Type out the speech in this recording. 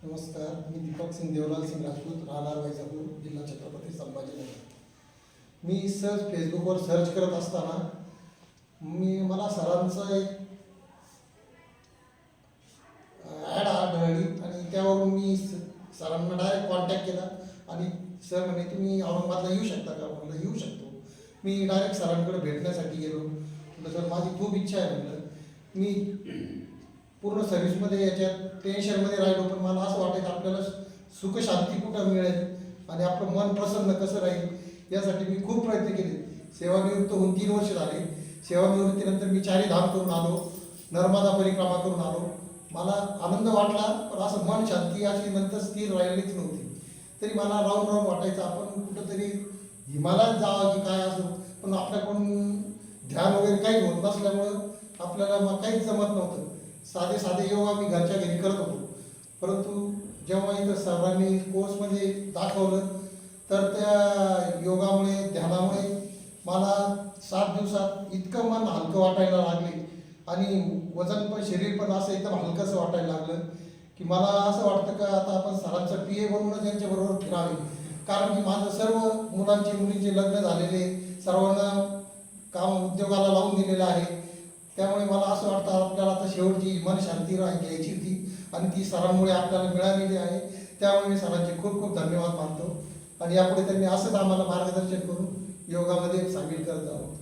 नमस्कार, मी दीपक सिंग देवलाल सिंग राजपूत, राहणार वैजापूर, जिल्हा छत्रपती संभाजीनगर. मी सहज फेसबुकवर सर्च करत असताना मला सरांचं एक ॲड आढळली आणि त्यावरून मी सरांना डायरेक्ट कॉन्टॅक्ट केला आणि सर म्हणे तुम्ही औरंगाबादला येऊ शकता का? म्हणलं येऊ शकतो. मी डायरेक्ट सरांकडे भेटण्यासाठी गेलो. म्हटलं सर माझी खूप इच्छा आहे. म्हटलं मी पूर्ण सर्व्हिसमध्ये याच्यात टेन्शनमध्ये राहिलो, पण मला असं वाटायचं आपल्याला सुख शांती कुठं मिळेल आणि आपलं मन प्रसन्न कसं राहील यासाठी मी खूप प्रयत्न केले. सेवानिवृत्त होऊन 3 वर्ष झाले. सेवानिवृत्तीनंतर मी 4 धाम करून आलो, नर्मदा परिक्रमा करून आलो. मला आनंद वाटला, पण असं मन शांती अशी नंतर स्थिर राहिलीच नव्हती. तरी मला राहून राहून वाटायचं आपण कुठंतरी हिमालयात जावं की काय असो, पण आपल्याकडून ध्यान वगैरे काही होत नसल्यामुळं आपल्याला मग काहीच जमत नव्हतं. साधे साधे योगा मी घरच्या घरी करत होतो, परंतु जेव्हा इथं सरांनी कोर्समध्ये दाखवलं तर त्या योगामुळे ध्यानामुळे मला 7 दिवसात इतकं मन हलकं वाटायला लागले आणि वजन पण शरीर पण असं एकदम हलकंसं वाटायला लागलं की मला असं वाटतं का आता आपण सरांचं PA बनवूनच यांच्याबरोबर फिरावे. कारण की माझं सर्व मुलांचे मुलींचे लग्न झालेले, सर्वांना काम उद्योगाला लावून दिलेलं आहे. त्यामुळे मला असं वाटतं आपल्याला आता शेवटची मन शांती घ्यायची होती आणि ती सरांमुळे आपल्याला मिळालेली आहे. त्यामुळे मी सरांचे खूप खूप धन्यवाद मानतो आणि यापुढे त्यांनी असंच आम्हाला मार्गदर्शन करून योगामध्ये सामील करत आहोत.